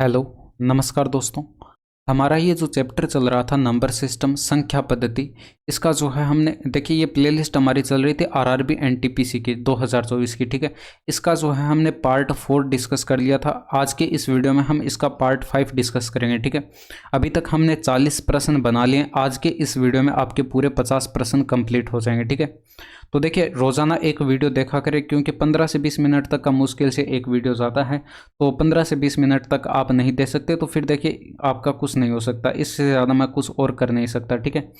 Hello, नमस्कार दोस्तों। हमारा ये जो चैप्टर चल रहा था नंबर सिस्टम संख्या पद्धति, इसका जो है हमने देखिए ये प्लेलिस्ट हमारी चल रही थी आरआरबी एनटीपीसी की 2024 की, ठीक है। इसका जो है हमने पार्ट 4 डिस्कस कर लिया था। आज के इस वीडियो में हम इसका पार्ट 5 डिस्कस करेंगे, ठीक है। अभी तक हमने 40 प्रश्न बना लिए। आज के इस वीडियो में आपके पूरे 50 प्रश्न कंप्लीट हो जाएंगे, ठीक है। तो देखिए रोज़ाना एक वीडियो देखा करें, क्योंकि 15 से 20 मिनट तक का मुश्किल से एक वीडियो ज़्यादा है। तो 15 से 20 मिनट तक आप नहीं दे सकते तो फिर देखिए आपका कुछ नहीं हो सकता, इससे ज़्यादा मैं कुछ और कर नहीं सकता, ठीक है।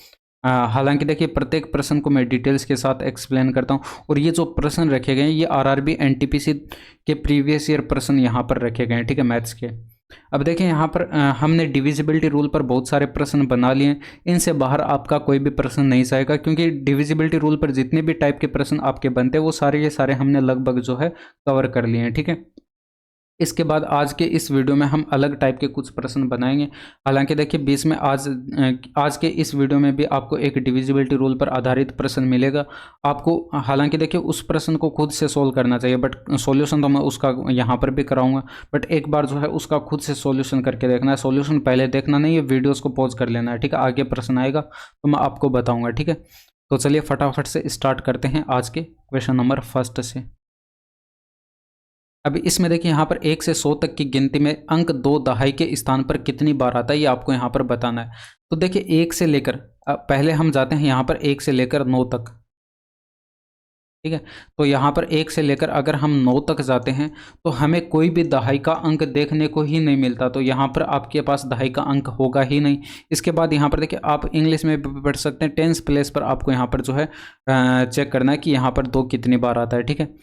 हालांकि देखिए प्रत्येक प्रश्न को मैं डिटेल्स के साथ एक्सप्लेन करता हूँ, और ये जो प्रश्न रखे गए हैं ये आरआरबी एनटीपीसी के प्रीवियस ईयर प्रश्न यहाँ पर रखे गए हैं, ठीक है, मैथ्स के। अब देखें यहाँ पर हमने डिविजिबिलिटी रूल पर बहुत सारे प्रश्न बना लिए हैं। इनसे बाहर आपका कोई भी प्रश्न नहीं जाएगा, क्योंकि डिविजिबिलिटी रूल पर जितने भी टाइप के प्रश्न आपके बनते हैं वो सारे के सारे हमने लगभग जो है कवर कर लिए हैं, ठीक है। इसके बाद आज के इस वीडियो में हम अलग टाइप के कुछ प्रश्न बनाएंगे। हालांकि देखिए बीच में आज के इस वीडियो में भी आपको एक डिविजिबिलिटी रूल पर आधारित प्रश्न मिलेगा आपको। हालांकि देखिए उस प्रश्न को खुद से सोल्व करना चाहिए, बट सॉल्यूशन तो मैं उसका यहाँ पर भी कराऊंगा। बट एक बार जो है उसका खुद से सॉल्यूशन करके देखना है। सॉल्यूशन पहले देखना नहीं है, वीडियोज़ को पॉज कर लेना है, ठीक है। आगे प्रश्न आएगा तो मैं आपको बताऊँगा, ठीक है। तो चलिए फटाफट से स्टार्ट करते हैं आज के क्वेश्चन नंबर फर्स्ट से। अभी इसमें देखिए यहाँ पर 1 से 100 तक की गिनती में अंक 2 दहाई के स्थान पर कितनी बार आता है, ये आपको यहाँ पर बताना है। तो देखिए 1 से लेकर पहले हम जाते हैं यहाँ पर 1 से लेकर 9 तक, ठीक है। तो यहाँ पर 1 से लेकर अगर हम 9 तक जाते हैं तो हमें कोई भी दहाई का अंक देखने को ही नहीं मिलता। तो यहाँ पर आपके पास दहाई का अंक होगा ही नहीं। इसके बाद यहाँ पर देखिए आप इंग्लिश में भी पढ़ सकते हैं, टेंस प्लेस पर आपको यहाँ पर जो है चेक करना है कि यहाँ पर 2 कितनी बार आता है, ठीक है।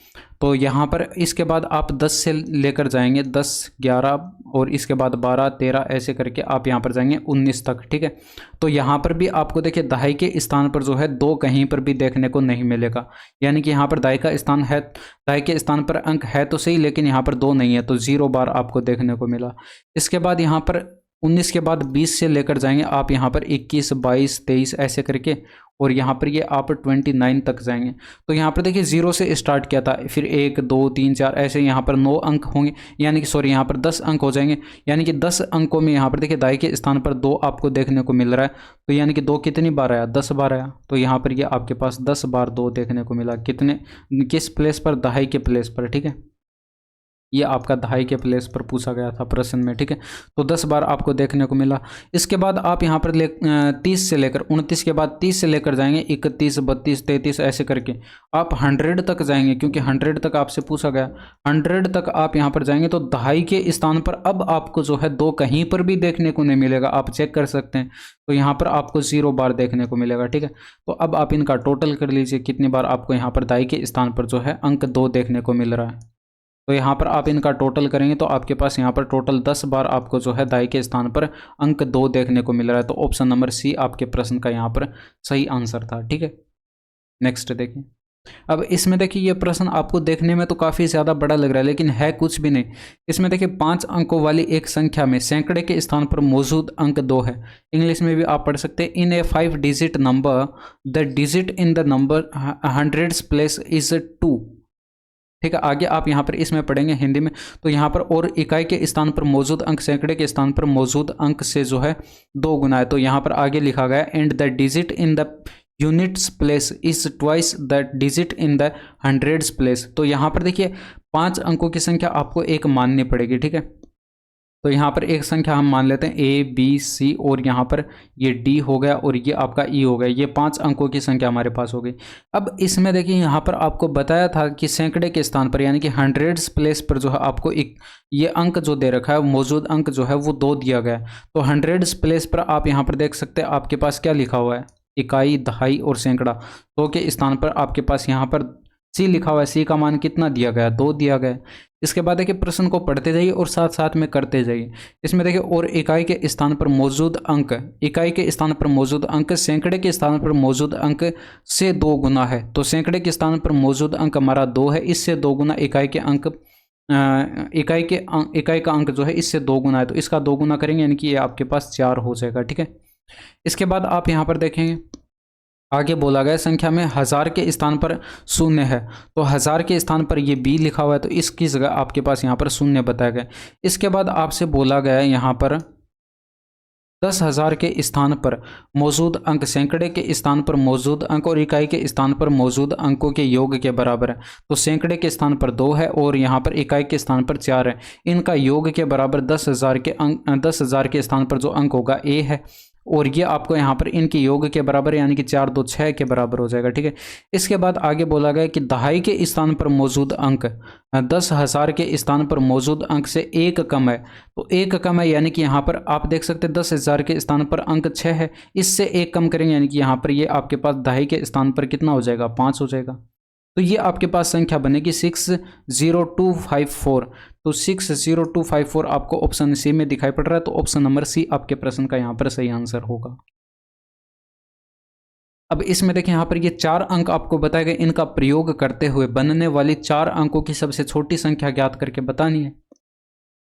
तो यहाँ पर इसके बाद आप 10 से लेकर जाएंगे, 10, 11 और इसके बाद 12, 13 ऐसे करके आप यहाँ पर जाएंगे 19 तक, ठीक है। तो यहाँ पर भी आपको देखिए दहाई के स्थान पर जो है 2 कहीं पर भी देखने को नहीं मिलेगा। यानी कि यहाँ पर दहाई का स्थान है, दहाई के स्थान पर अंक है तो सही, लेकिन यहाँ पर 2 नहीं है, तो 0 बार आपको देखने को मिला। इसके बाद यहाँ पर 19 के बाद 20 से लेकर जाएंगे आप यहाँ पर 21, 22, 23 ऐसे करके, और यहाँ पर ये आप 29 तक जाएंगे। तो यहाँ पर देखिए 0 से स्टार्ट किया था, फिर 1, 2, 3, 4 ऐसे यहाँ पर 9 अंक होंगे, यानी कि सॉरी यहाँ पर 10 अंक हो जाएंगे। यानी कि 10 अंकों में यहाँ पर देखिए दाई के स्थान पर 2 आपको देखने को मिल रहा है। तो यानी कि 2 कितनी बार आया, 10 बार आया। तो यहाँ पर ये आपके पास 10 बार 2 देखने को मिला। कितने, किस प्लेस पर, दहाई के प्लेस पर, ठीक है। ये आपका दहाई के प्लेस पर पूछा गया था प्रश्न में, ठीक है। तो 10 बार आपको देखने को मिला। इसके बाद आप यहाँ पर 30 से लेकर 29 के बाद 30 से लेकर जाएंगे 31, 32, 33 ऐसे करके आप 100 तक जाएंगे, क्योंकि 100 तक आपसे पूछा गया। 100 तक आप यहाँ पर जाएंगे तो दहाई के स्थान पर अब आपको जो है 2 कहीं पर भी देखने को नहीं मिलेगा, आप चेक कर सकते हैं। तो यहाँ पर आपको 0 बार देखने को मिलेगा, ठीक है। तो अब आप इनका टोटल कर लीजिए, कितनी बार आपको यहाँ पर दाई के स्थान पर जो है अंक 2 देखने को मिल रहा है। तो यहाँ पर आप इनका टोटल करेंगे तो आपके पास यहाँ पर टोटल 10 बार आपको जो है दाई के स्थान पर अंक 2 देखने को मिल रहा है। तो ऑप्शन नंबर सी आपके प्रश्न का यहाँ पर सही आंसर था, ठीक है। नेक्स्ट देखिए। अब इसमें देखिए ये प्रश्न आपको देखने में तो काफ़ी ज़्यादा बड़ा लग रहा है, लेकिन है कुछ भी नहीं। इसमें देखिए 5 अंकों वाली एक संख्या में सैकड़े के स्थान पर मौजूद अंक 2 है। इंग्लिश में भी आप पढ़ सकते हैं, इन ए 5 digit number the digit in the number hundreds place is 2, ठीक है। आगे आप यहाँ पर इसमें पढ़ेंगे हिंदी में। तो यहाँ पर और इकाई के स्थान पर मौजूद अंक सैकड़े के स्थान पर मौजूद अंक से जो है 2 गुना है। तो यहाँ पर आगे लिखा गया and the digit in the units place is twice the digit in the hundreds place. तो यहाँ पर देखिए 5 अंकों की संख्या आपको एक माननी पड़ेगी, ठीक है। तो यहाँ पर एक संख्या हम मान लेते हैं ए, बी, सी, और यहाँ पर ये डी हो गया और ये आपका ई हो गया। ये 5 अंकों की संख्या हमारे पास हो गई। अब इसमें देखिए यहाँ पर आपको बताया था कि सैकड़े के स्थान पर यानी कि हंड्रेड्स प्लेस पर जो है आपको एक ये अंक जो दे रखा है, मौजूद अंक जो है वो 2 दिया गया है। तो हंड्रेड्स प्लेस पर आप यहाँ पर देख सकते हैं आपके पास क्या लिखा हुआ है, इकाई, दहाई और सैकड़ा। 2 के स्थान पर आपके पास यहाँ पर सी लिखा हुआ है। सी का मान कितना दिया गया, 2 दिया गया। इसके बाद देखिए प्रश्न को पढ़ते जाइए और साथ साथ में करते जाइए। इसमें देखिए और इकाई के स्थान पर मौजूद अंक, इकाई के स्थान पर मौजूद अंक सैकड़े के स्थान पर मौजूद अंक से 2 गुना है। तो सैकड़े के स्थान पर मौजूद अंक हमारा 2 है, इससे 2 गुना इकाई के अंक, इकाई का अंक जो है इससे 2 गुना है। तो इसका 2 गुना करेंगे यानी कि ये आपके पास 4 हो जाएगा, ठीक है। इसके बाद आप यहाँ पर देखेंगे आगे बोला गया संख्या में 1000 के स्थान पर शून्य है, तो 1000 के स्थान पर ये बी लिखा हुआ है, तो इसकी जगह आपके पास यहाँ पर शून्य बताया गया। इसके बाद आपसे बोला गया यहाँ पर 10,000 के स्थान पर मौजूद अंक सैकड़े के स्थान पर मौजूद अंक और इकाई के स्थान पर मौजूद अंकों के योग के बराबर है। तो सैकड़े के स्थान पर 2 है और यहाँ पर इकाई के स्थान पर 4 है, इनका योग के बराबर 10,000 के अंक 10,000 के स्थान पर जो अंक होगा ए है, और ये आपको यहाँ पर इनके योग के बराबर यानी कि 4 2 6 के बराबर हो जाएगा। ठीक है, इसके बाद आगे बोला गया कि दहाई के स्थान पर मौजूद अंक 10,000 के स्थान पर मौजूद अंक से एक कम है, तो एक कम है यानी कि यहाँ पर आप देख सकते हैं 10,000 के स्थान पर अंक 6 है, इससे एक कम करेंगे यानी कि यहाँ पर ये आपके पास दहाई के स्थान पर कितना हो जाएगा, 5 हो जाएगा। तो ये आपके पास संख्या बनेगी 60254। तो 60254 आपको ऑप्शन सी में दिखाई पड़ रहा है, तो ऑप्शन नंबर सी आपके प्रश्न का यहाँ पर सही आंसर होगा। अब इसमें देखें यहाँ पर ये 4 अंक आपको बताए गए, इनका प्रयोग करते हुए बनने वाली 4 अंकों की सबसे छोटी संख्या ज्ञात करके बतानी है।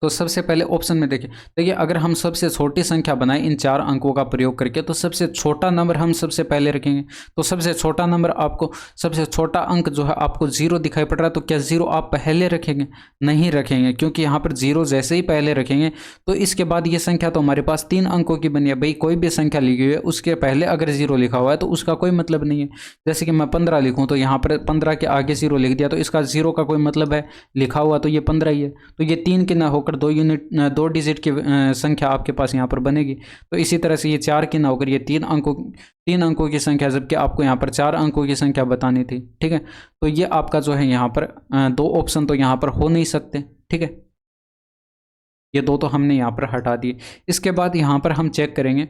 तो सबसे पहले ऑप्शन में देखिए अगर हम सबसे छोटी संख्या बनाएं इन 4 अंकों का प्रयोग करके, तो सबसे छोटा नंबर हम सबसे पहले रखेंगे। तो सबसे छोटा नंबर आपको, सबसे छोटा अंक जो है आपको 0 दिखाई पड़ रहा है, तो क्या 0 आप पहले रखेंगे? नहीं रखेंगे, क्योंकि यहाँ पर 0 जैसे ही पहले रखेंगे तो इसके बाद ये संख्या तो हमारे पास 3 अंकों की बनी है। भाई कोई भी संख्या लिखी हुई है उसके पहले अगर 0 लिखा हुआ है तो उसका कोई मतलब नहीं है। जैसे कि मैं 15 लिखूँ तो यहाँ पर 15 के आगे 0 लिख दिया, तो इसका 0 का कोई मतलब है? लिखा हुआ तो ये 15 ही है। तो ये 3 के ना होकर 2 डिजिट की संख्या आपके पास यहाँ पर बनेगी। तो इसी तरह से ये 4 की ना होकर ये 3 अंकों की संख्या, जबकि आपको यहाँ पर 4 अंकों की संख्या बतानी थी। ठीक है, तो ये आपका जो है यहाँ पर 2 ऑप्शन तो यहाँ पर हो नहीं सकते। ठीक है, ये 2 तो हमने यहाँ पर हटा दिए। इसके बाद यहाँ पर हम चेक करेंगे,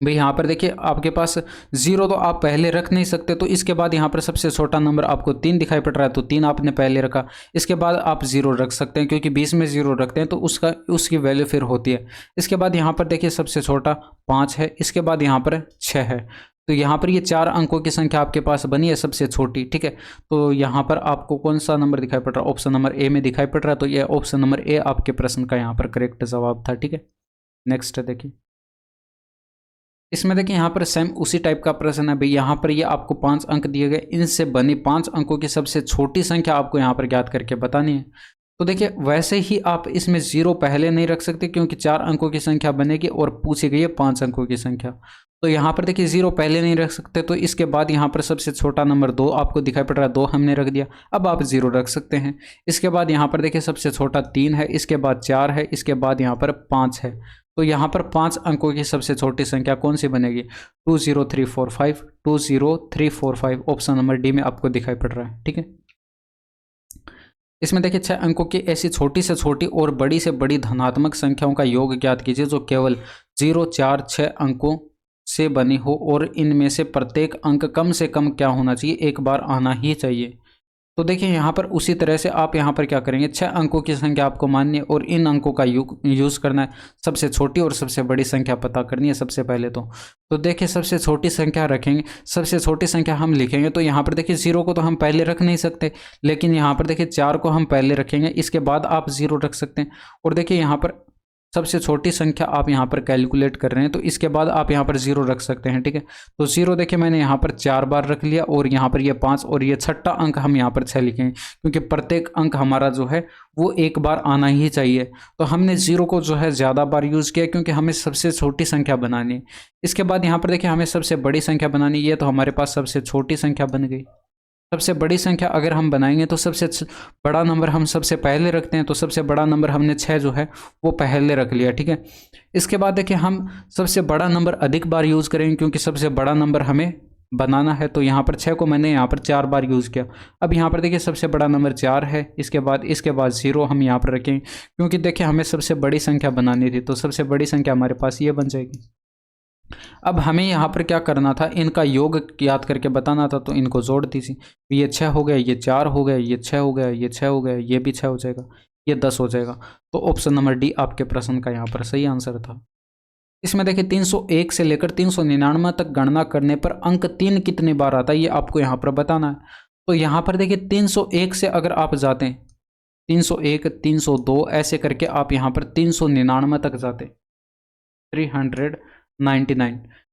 भाई यहाँ पर देखिए आपके पास 0 तो आप पहले रख नहीं सकते, तो इसके बाद यहाँ पर सबसे छोटा नंबर आपको 3 दिखाई पड़ रहा है, तो 3 आपने पहले रखा। इसके बाद आप 0 रख सकते हैं, क्योंकि 20 में 0 रखते हैं तो उसकी वैल्यू फिर होती है। इसके बाद यहाँ पर देखिए सबसे छोटा 5 है, इसके बाद यहाँ पर 6 है, तो यहाँ पर ये 4 अंकों की संख्या आपके पास बनी है सबसे छोटी। ठीक है, तो यहाँ पर आपको कौन सा नंबर दिखाई पड़ रहा है? ऑप्शन नंबर ए में दिखाई पड़ रहा है, तो ये ऑप्शन नंबर ए आपके प्रश्न का यहाँ पर करेक्ट जवाब था। ठीक है, नेक्स्ट देखिए, इसमें देखिए यहाँ पर सेम उसी टाइप का प्रश्न है। भाई यहाँ पर ये आपको 5 अंक दिए गए, इनसे बनी 5 अंकों की सबसे छोटी संख्या आपको यहाँ पर ज्ञात करके बतानी है। तो देखिए वैसे ही आप इसमें 0 पहले नहीं रख सकते, क्योंकि 4 अंकों की संख्या बनेगी और पूछी गई है 5 अंकों की संख्या। तो यहाँ पर देखिए 0 पहले नहीं रख सकते, तो इसके बाद यहाँ पर सबसे छोटा नंबर 2 आपको दिखाई पड़ रहा है, 2 हमने रख दिया। अब आप 0 रख सकते हैं। इसके बाद यहाँ पर देखिए सबसे छोटा 3 है, इसके बाद 4 है, इसके बाद यहाँ पर 5 है। तो यहाँ पर 5 अंकों की सबसे छोटी संख्या कौन सी बनेगी? 20345, 20345 ऑप्शन नंबर डी में आपको दिखाई पड़ रहा है। ठीक है, इसमें देखिए 6 अंकों की ऐसी छोटी से छोटी और बड़ी से बड़ी धनात्मक संख्याओं का योग ज्ञात कीजिए जो केवल 0 4 6 अंकों से बनी हो और इनमें से प्रत्येक अंक कम से कम क्या होना चाहिए? एक बार आना ही चाहिए। तो देखिए यहाँ पर उसी तरह से आप यहाँ पर क्या करेंगे, 6 अंकों की संख्या आपको माननी है और इन अंकों का यूज़ करना है। सबसे छोटी और सबसे बड़ी संख्या पता करनी है सबसे पहले। तो देखिए सबसे छोटी संख्या रखेंगे, सबसे छोटी संख्या हम लिखेंगे। तो यहाँ पर देखिए 0 को तो हम पहले रख नहीं सकते, लेकिन यहाँ पर देखिए 4 को हम पहले रखेंगे, इसके बाद आप 0 रख सकते हैं। और देखिए यहाँ पर सबसे छोटी संख्या आप यहाँ पर कैलकुलेट कर रहे हैं, तो इसके बाद आप यहाँ पर 0 रख सकते हैं। ठीक है, तो 0 देखिए मैंने यहाँ पर 4 बार रख लिया, और यहाँ पर ये 5 और ये छठा अंक हम यहाँ पर 6 लिखेंगे, क्योंकि प्रत्येक अंक हमारा जो है वो एक बार आना ही चाहिए। तो हमने 0 को जो है ज़्यादा बार यूज़ किया, क्योंकि हमें सबसे छोटी संख्या बनानी है। इसके बाद यहाँ पर देखिए हमें सबसे बड़ी संख्या बनानी है, तो हमारे पास सबसे छोटी संख्या बन गई। सबसे बड़ी संख्या अगर हम बनाएंगे तो सबसे बड़ा नंबर हम सबसे पहले रखते हैं, तो सबसे बड़ा नंबर हमने 6 जो है वो पहले रख लिया। ठीक है, इसके बाद देखिए हम सबसे बड़ा नंबर अधिक बार यूज़ करेंगे, क्योंकि सबसे बड़ा नंबर हमें बनाना है। तो यहाँ पर 6 को मैंने यहाँ पर 4 बार यूज़ किया। अब यहाँ पर देखिए सबसे बड़ा नंबर 4 है, इसके बाद 0 हम यहाँ पर रखेंगे, क्योंकि देखिए हमें सबसे बड़ी संख्या बनानी थी। तो सबसे बड़ी संख्या हमारे पास ये बन जाएगी। अब हमें यहाँ पर क्या करना था, इनका योग याद करके बताना था, तो इनको जोड़ दीजिए। ये 6 हो गया, ये 4 हो गया, ये 6 हो गया, ये 6 हो गया, ये भी 6 हो जाएगा, ये 10 हो जाएगा। तो ऑप्शन नंबर डी आपके प्रश्न का यहाँ पर सही आंसर था। इसमें देखिए 301 से लेकर 399 तक गणना करने पर अंक 3 कितनी बार आता है, ये आपको यहाँ पर बताना है। तो यहाँ पर देखिए 301 से अगर आप जाते हैं, 301 302 ऐसे करके आप यहाँ पर 399 तक जाते, 399।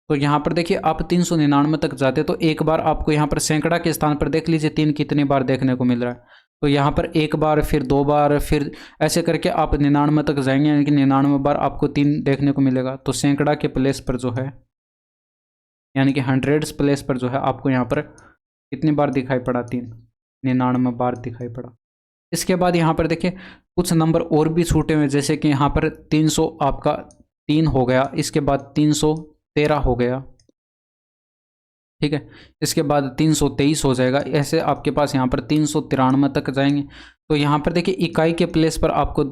तो यहाँ पर देखिए आप 399 तक जाते तो एक बार आपको यहाँ पर सैकड़ा के स्थान पर देख लीजिए 3 कितनी बार देखने को मिल रहा है। तो यहाँ पर एक बार, फिर 2 बार, फिर ऐसे करके आप 99 तक जाएंगे, यानी कि 99 बार आपको 3 देखने को मिलेगा। तो सैकड़ा के प्लेस पर जो है, यानी कि हंड्रेड्स प्लेस पर जो है आपको यहाँ पर कितनी बार दिखाई पड़ा? 3, 99 बार दिखाई पड़ा। इसके बाद यहाँ पर देखिए कुछ नंबर और भी छूटे हुए, जैसे कि यहाँ पर 300 आपका 3 हो गया, इसके बाद 313 हो गया, ठीक है, इसके बाद 323 हो जाएगा। ऐसे आपके पास यहाँ पर 393 तक जाएंगे। तो यहाँ पर देखिए इकाई के प्लेस पर आपको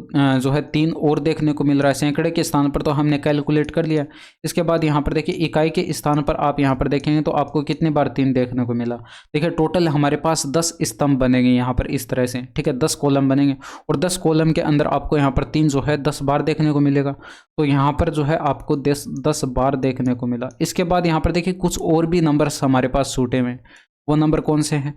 जो है 3 और देखने को मिल रहा है। सैकड़े के स्थान पर तो हमने कैलकुलेट कर लिया। इसके बाद यहाँ पर देखिए इकाई के स्थान पर आप यहाँ पर देखेंगे तो आपको कितनी बार 3 देखने को मिला? देखिए टोटल हमारे पास 10 स्तंभ बनेंगे यहाँ पर इस तरह से, ठीक है, 10 कॉलम बनेंगे और 10 कॉलम के अंदर आपको यहाँ पर 3 जो है 10 बार देखने को मिलेगा। तो यहाँ पर जो है आपको 10 बार देखने को मिला। इसके बाद यहाँ पर देखिए कुछ और भी नंबर्स हमारे पास छूटे हुए, वो नंबर कौन से हैं?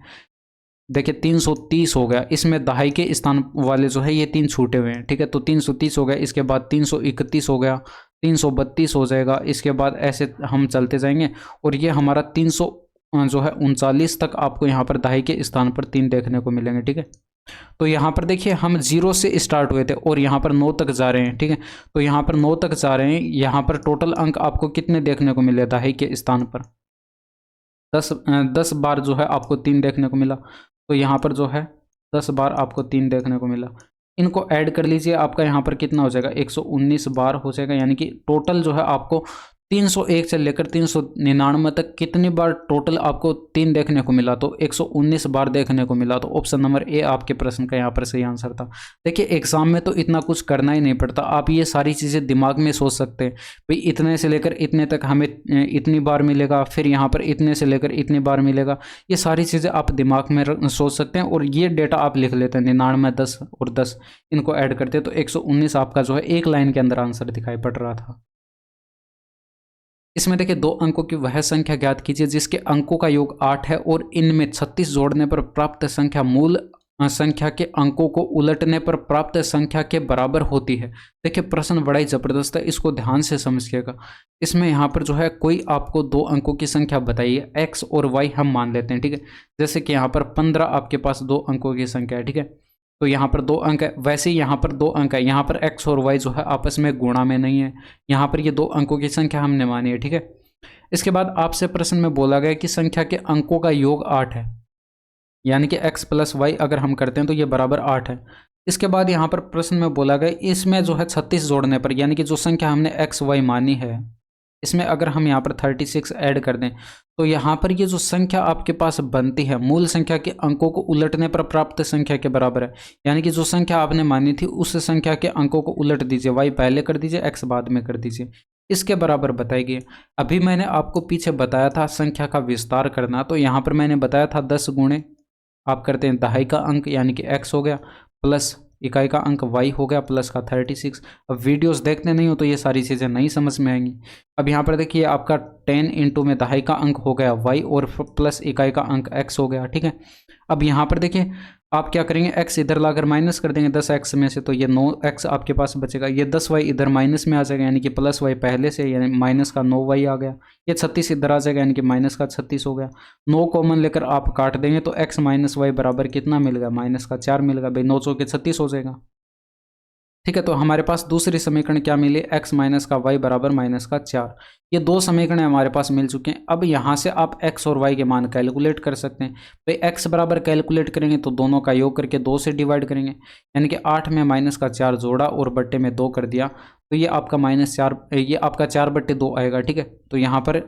देखिए 330 हो गया, इसमें दहाई के स्थान वाले जो है ये 3 छूटे हुए हैं, ठीक है। तो 330 हो गया, इसके बाद 331 हो गया, 332 हो जाएगा, इसके बाद ऐसे हम चलते जाएंगे और ये हमारा 300 जो है 39 तक आपको यहाँ पर दहाई के स्थान पर 3 देखने को मिलेंगे, ठीक है। तो यहाँ पर देखिए हम 0 से स्टार्ट हुए थे और यहाँ पर 9 तक जा रहे हैं, ठीक है। तो यहाँ पर 9 तक जा रहे हैं, यहाँ पर टोटल अंक आपको कितने देखने को मिले दहाई के स्थान पर? 10 बार जो है आपको 3 देखने को मिला। तो यहाँ पर जो है 10 बार आपको 3 देखने को मिला। इनको ऐड कर लीजिए, आपका यहाँ पर कितना हो जाएगा? 119 बार हो जाएगा, यानी कि टोटल जो है आपको 301 से लेकर 399 तक कितनी बार टोटल आपको 3 देखने को मिला? तो 119 बार देखने को मिला। तो ऑप्शन नंबर ए आपके प्रश्न का यहाँ पर सही आंसर था। देखिए एग्जाम में तो इतना कुछ करना ही नहीं पड़ता, आप ये सारी चीज़ें दिमाग में सोच सकते हैं, भाई इतने से लेकर इतने तक हमें इतनी बार मिलेगा, फिर यहाँ पर इतने से लेकर इतनी बार मिलेगा। ये सारी चीज़ें आप दिमाग में सोच सकते हैं और ये डेटा आप लिख लेते हैं। 99, 10 और 10 इनको ऐड करते हैं तो 119 आपका जो है एक लाइन के अंदर आंसर दिखाई पड़ रहा था। इसमें देखिए 2 अंकों की वह संख्या ज्ञात कीजिए जिसके अंकों का योग 8 है और इनमें 36 जोड़ने पर प्राप्त संख्या मूल संख्या के अंकों को उलटने पर प्राप्त संख्या के बराबर होती है। देखिए प्रश्न बड़ा ही जबरदस्त है, इसको ध्यान से समझिएगा। इसमें यहाँ पर जो है कोई आपको 2 अंकों की संख्या बताइए, x और y हम मान लेते हैं, ठीक है। जैसे कि यहाँ पर 15 आपके पास 2 अंकों की संख्या है, ठीक है। तो यहाँ पर 2 अंक है, वैसे ही यहाँ पर 2 अंक है, यहाँ पर x और y जो है आपस में गुणा में नहीं है, यहाँ पर ये 2 अंकों की संख्या हमने मानी है, ठीक है। इसके बाद आपसे प्रश्न में बोला गया कि संख्या के अंकों का योग 8 है, यानी कि x प्लस वाई अगर हम करते हैं तो ये बराबर 8 है। इसके बाद यहाँ पर प्रश्न में बोला गया इसमें जो है 36 जोड़ने पर, यानी कि जो संख्या हमने x y मानी है इसमें अगर हम यहाँ पर 36 ऐड कर दें तो यहाँ पर ये जो संख्या आपके पास बनती है मूल संख्या के अंकों को उलटने पर प्राप्त संख्या के बराबर है। यानी कि जो संख्या आपने मानी थी उस संख्या के अंकों को उलट दीजिए, y पहले कर दीजिए, x बाद में कर दीजिए, इसके बराबर बताइए। अभी मैंने आपको पीछे बताया था संख्या का विस्तार करना, तो यहाँ पर मैंने बताया था 10 गुणे आप करते हैं दहाई का अंक यानी कि x हो गया प्लस इकाई का अंक y हो गया प्लस का 36। अब वीडियोस देखते नहीं हो तो ये सारी चीज़ें नहीं समझ में आएंगी। अब यहाँ पर देखिए आपका 10 इंटू में दहाई का अंक हो गया y और प्लस इकाई का अंक x हो गया, ठीक है। अब यहाँ पर देखिए आप क्या करेंगे, x इधर लाकर माइनस कर देंगे 10x में से, तो ये 9x आपके पास बचेगा। ये 10y इधर माइनस में आ जाएगा यानी कि प्लस y पहले से, यानी माइनस का 9y आ गया। ये 36 इधर आ जाएगा यानी कि माइनस का 36 हो गया। 9 कॉमन लेकर आप काट देंगे तो x माइनस वाई बराबर कितना मिलेगा? माइनस का 4 मिलेगा। भाई 9 चौके 36 हो जाएगा, ठीक है। तो हमारे पास दूसरी समीकरण क्या मिली? x माइनस का y बराबर माइनस का 4। ये 2 समीकरण हमारे पास मिल चुके हैं। अब यहाँ से आप x और y के मान कैलकुलेट कर सकते हैं। भाई x बराबर कैलकुलेट करेंगे तो दोनों का योग करके 2 से डिवाइड करेंगे, यानी कि 8 में माइनस का 4 जोड़ा और बट्टे में 2 कर दिया, तो ये आपका -4, ये आपका 4/2 आएगा, ठीक है। तो यहाँ पर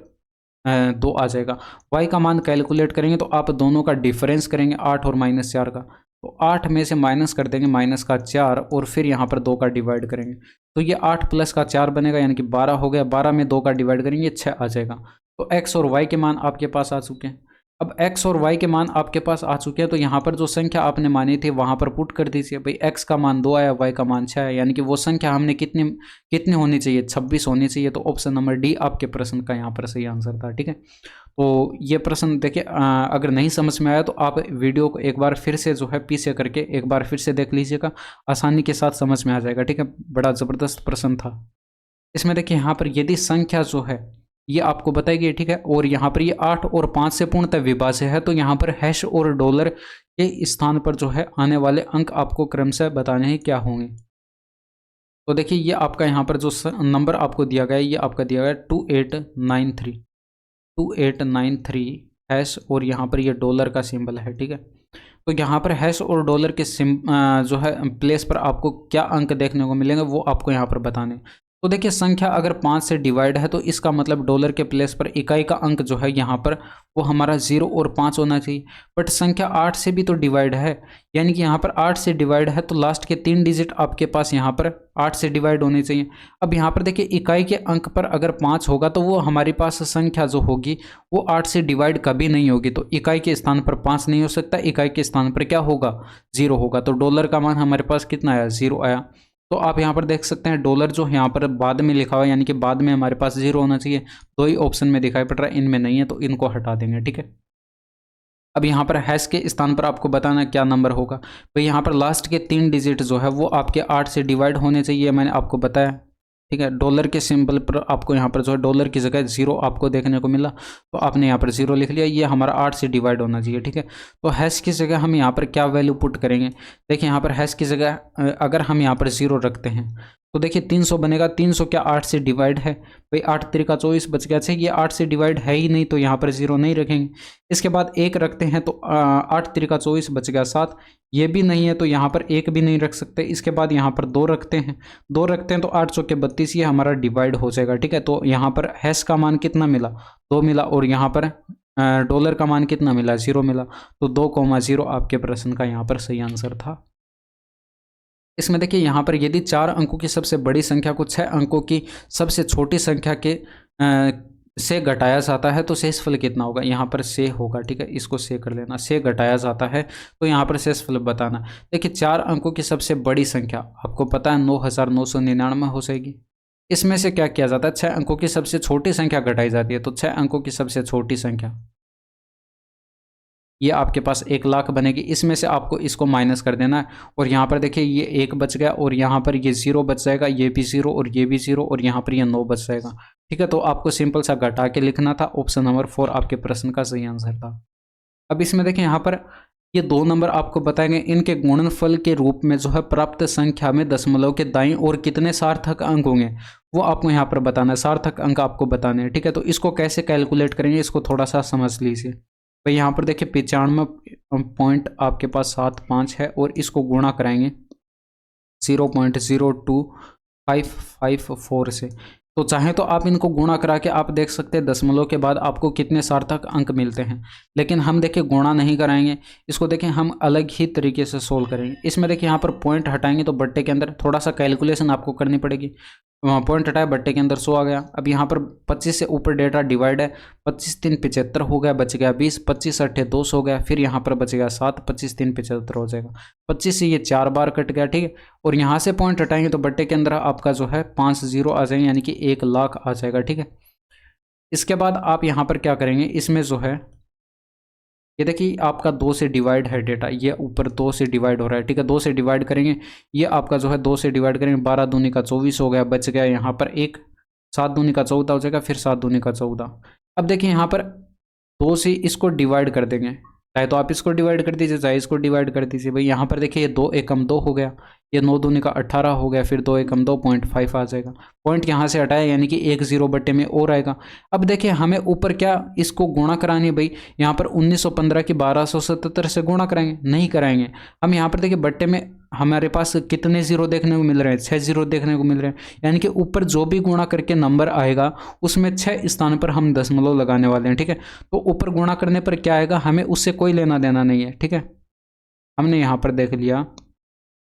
2 आ जाएगा। y का मान कैलकुलेट करेंगे तो आप दोनों का डिफरेंस करेंगे 8 और -4 का, तो 8 में से माइनस कर देंगे माइनस का 4 और फिर यहाँ पर 2 का डिवाइड करेंगे, तो ये 8 प्लस का 4 बनेगा यानी कि 12 हो गया। 12 में 2 का डिवाइड करेंगे 6 आ जाएगा। तो x और y के मान आपके पास आ चुके हैं। अब x और y के मान आपके पास आ चुके हैं तो यहाँ पर जो संख्या आपने मानी थी वहाँ पर पुट कर दीजिए। भाई x का मान 2 आया, y का मान 6 आया, यानी कि वो संख्या हमने कितनी होनी चाहिए? 26 होनी चाहिए। तो ऑप्शन नंबर डी आपके प्रश्न का यहाँ पर सही आंसर था, ठीक है। तो ये प्रश्न देखिए अगर नहीं समझ में आया तो आप वीडियो को एक बार फिर से जो है पीछे करके एक बार फिर से देख लीजिएगा, आसानी के साथ समझ में आ जाएगा, ठीक है। बड़ा ज़बरदस्त प्रश्न था। इसमें देखिए यहाँ पर यदि संख्या जो है ये आपको बताएगी, ठीक है। और यहाँ पर ये 8 और 5 से पूर्णतः विभाज्य है, तो यहाँ पर हैश और डॉलर के स्थान पर जो है आने वाले अंक आपको क्रमशः बताने हैं क्या होंगे। तो देखिए ये आपका यहाँ पर जो नंबर आपको दिया गया है, ये आपका दिया गया है 2893 हैश, और यहाँ पर ये डॉलर का सिंबल है, ठीक है। तो यहाँ पर हैश और डॉलर के जो है प्लेस पर आपको क्या अंक देखने को मिलेंगे वो आपको यहाँ पर बताने। तो देखिए संख्या अगर 5 से डिवाइड है तो इसका मतलब डॉलर के प्लेस पर इकाई का अंक जो है यहाँ पर वो हमारा 0 और 5 होना चाहिए। बट संख्या 8 से भी तो डिवाइड है, यानी कि यहाँ पर 8 से डिवाइड है तो लास्ट के 3 डिजिट आपके पास यहाँ पर 8 से डिवाइड होने चाहिए। अब यहाँ पर देखिए इकाई के अंक पर अगर 5 होगा तो वो हमारे पास संख्या जो होगी वो 8 से डिवाइड कभी नहीं होगी, तो इकाई के स्थान पर 5 नहीं हो सकता, इकाई के स्थान पर क्या होगा 0 होगा। तो डॉलर का मान हमारे पास कितना आया 0 आया। तो आप यहाँ पर देख सकते हैं डॉलर जो यहाँ पर बाद में लिखा हुआ है, यानी कि बाद में हमारे पास 0 होना चाहिए, 2 ही ऑप्शन में दिखाई पड़ रहा है, इनमें नहीं है तो इनको हटा देंगे, ठीक है। अब यहाँ पर हैश के स्थान पर आपको बताना क्या नंबर होगा, तो यहाँ पर लास्ट के 3 डिजिट जो है वो आपके 8 से डिवाइड होने चाहिए, मैंने आपको बताया, ठीक है। डॉलर के सिंबल पर आपको यहाँ पर जो है डॉलर की जगह 0 आपको देखने को मिला, तो आपने यहाँ पर 0 लिख लिया, ये हमारा 8 से डिवाइड होना चाहिए, ठीक है। तो हैश की जगह हम यहाँ पर क्या वैल्यू पुट करेंगे, देखिए यहाँ पर हैश की जगह अगर हम यहाँ पर 0 रखते हैं तो देखिए 300 बनेगा। 300 क्या 8 से डिवाइड है भाई, 8 3 24 बच गया, अच्छा ये 8 से डिवाइड है ही नहीं तो यहाँ पर 0 नहीं रखेंगे। इसके बाद 1 रखते हैं तो 8 3 24 बच गया 7, ये भी नहीं है तो यहाँ पर 1 भी नहीं रख सकते। इसके बाद यहाँ पर 2 रखते हैं, 2 रखते हैं तो 8 चौके 32, ये हमारा डिवाइड हो जाएगा, ठीक है। तो यहाँ पर हैश का मान कितना मिला 2 मिला, और यहाँ पर डॉलर का मान कितना मिला 0 मिला, तो 2,0 आपके प्रश्न का यहाँ पर सही आंसर था। इसमें देखिए यहाँ पर यदि 4 अंकों की सबसे बड़ी संख्या को 6 अंकों की सबसे छोटी संख्या के से घटाया जाता है तो शेषफल कितना होगा, यहाँ पर से होगा, ठीक है। इसको से कर लेना, से घटाया जाता है तो यहाँ पर शेषफल बताना। देखिए 4 अंकों की सबसे बड़ी संख्या आपको पता है 9,999 हो जाएगी। इसमें से क्या किया जाता है 6 अंकों की सबसे छोटी संख्या घटाई जाती है, तो 6 अंकों की सबसे छोटी संख्या ये आपके पास 1 लाख बनेगी। इसमें से आपको इसको माइनस कर देना है, और यहाँ पर देखिए ये 1 बच गया, और यहाँ पर ये 0 बच जाएगा, ये भी 0 और ये भी 0, और यहाँ पर ये 9 बच जाएगा, ठीक है। तो आपको सिंपल सा घटा के लिखना था, ऑप्शन नंबर 4 आपके प्रश्न का सही आंसर था। अब इसमें देखें यहाँ पर ये 2 नंबर आपको बताए गए, इनके गुणनफल के रूप में जो है प्राप्त संख्या में दशमलव के दाईं ओर कितने सार्थक अंक होंगे वो आपको यहाँ पर बताना है, सार्थक अंक आपको बताने हैं, ठीक है। तो इसको कैसे कैलकुलेट करेंगे इसको थोड़ा सा समझ लीजिए। तो यहाँ पर देखिए 95 पॉइंट आपके पास 75 है, और इसको गुणा कराएंगे 0.02554 से, तो चाहे तो आप इनको गुणा करा के आप देख सकते हैं दशमलव के बाद आपको कितने सार्थक अंक मिलते हैं, लेकिन हम देखिए गुणा नहीं कराएंगे, इसको देखें हम अलग ही तरीके से सोल्व करेंगे। इसमें देखिए यहाँ पर पॉइंट हटाएंगे तो बट्टे के अंदर थोड़ा सा कैलकुलेशन आपको करनी पड़ेगी, पॉइंट हटाया बट्टे के अंदर 100 आ गया। अब यहाँ पर 25 से ऊपर डेटा डिवाइड है, 25 3 75 हो गया, बच गया 20, 25 8 200 हो गया, फिर यहाँ पर बच गया 7, 25 3 75 हो जाएगा, 25 से ये 4 बार कट गया, ठीक है। और यहाँ से पॉइंट हटाएंगे तो बट्टे के अंदर आपका जो है 5 0 आ जाएंगे, यानी कि 1 लाख आ जाएगा, ठीक है। इसके बाद आप यहाँ पर क्या करेंगे, इसमें जो है ये देखिए आपका 2 से डिवाइड है डेटा, ये ऊपर 2 से डिवाइड हो रहा है, ठीक है। 2 से डिवाइड करेंगे, ये आपका जो है 2 से डिवाइड करेंगे, 12 दूनी का 24 हो गया, बच गया यहाँ पर 1, 7 दूनी का 14 हो जाएगा, फिर 7 दूनी का 14। अब देखिए यहाँ पर 2 से इसको डिवाइड कर देंगे, चाहे तो आप इसको डिवाइड कर दीजिए चाहे इसको डिवाइड कर दीजिए। भाई यहाँ पर देखिए ये 2 एकम 2 हो गया, ये 9 दूनी का 18 हो गया, फिर 2 एकम 2.5 आ जाएगा, पॉइंट यहाँ से हटाया यानी कि 1 0 बट्टे में और आएगा। अब देखिए हमें ऊपर क्या इसको गुणा करानी है, भाई यहाँ पर 1915 की 1277 से गुणा कराएंगे, नहीं कराएंगे। हम यहाँ पर देखिए बट्टे में हमारे पास कितने 0 देखने को मिल रहे हैं, 6 0 देखने को मिल रहे हैं, यानी कि ऊपर जो भी गुणा करके नंबर आएगा उसमें 6 स्थान पर हम दशमलव लगाने वाले हैं, ठीक है। तो ऊपर गुणा करने पर क्या आएगा हमें उससे कोई लेना देना नहीं है, ठीक है। हमने यहाँ पर देख लिया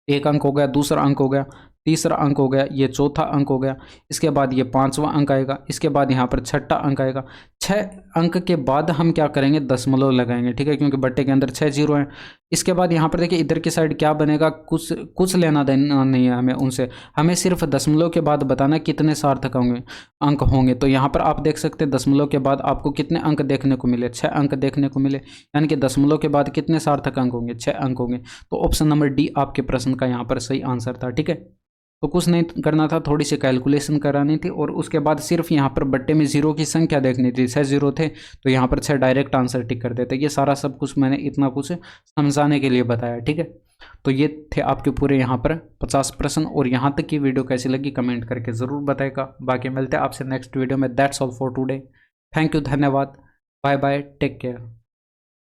1 अंक हो गया, दूसरा अंक हो गया, तीसरा अंक हो गया, ये चौथा अंक हो गया, इसके बाद ये 5वां अंक आएगा, इसके बाद यहाँ पर 6ठा अंक आएगा। 6 अंक के बाद हम क्या करेंगे दशमलव लगाएंगे, ठीक है, क्योंकि बट्टे के अंदर 6 0 हैं। इसके बाद यहाँ पर देखिए इधर की साइड क्या बनेगा, कुछ लेना देना नहीं है हमें उनसे, हमें सिर्फ दशमलव के बाद बताना कितने सार्थक अंक होंगे। तो यहाँ पर आप देख सकते हैं दशमलव के बाद आपको कितने अंक देखने को मिले, 6 अंक देखने को मिले, यानी कि दशमलव के बाद कितने सार्थक अंक होंगे 6 अंक होंगे। तो ऑप्शन नंबर डी आपके प्रश्न का यहाँ पर सही आंसर था, ठीक है। तो कुछ नहीं करना था, थोड़ी सी कैलकुलेशन करानी थी और उसके बाद सिर्फ यहाँ पर बट्टे में जीरो की संख्या देखनी थी। 6 जीरो थे तो यहाँ पर 6 डायरेक्ट आंसर टिक कर देते। ये सारा सब कुछ मैंने इतना कुछ समझाने के लिए बताया, ठीक है। तो ये थे आपके पूरे यहाँ पर 50 प्रश्न। और यहाँ तक की वीडियो कैसी लगी कमेंट करके ज़रूर बताएगा। बाकी मिलते हैं आपसे नेक्स्ट वीडियो में। That's all for today. Thank you, धन्यवाद, बाय बाय, टेक केयर।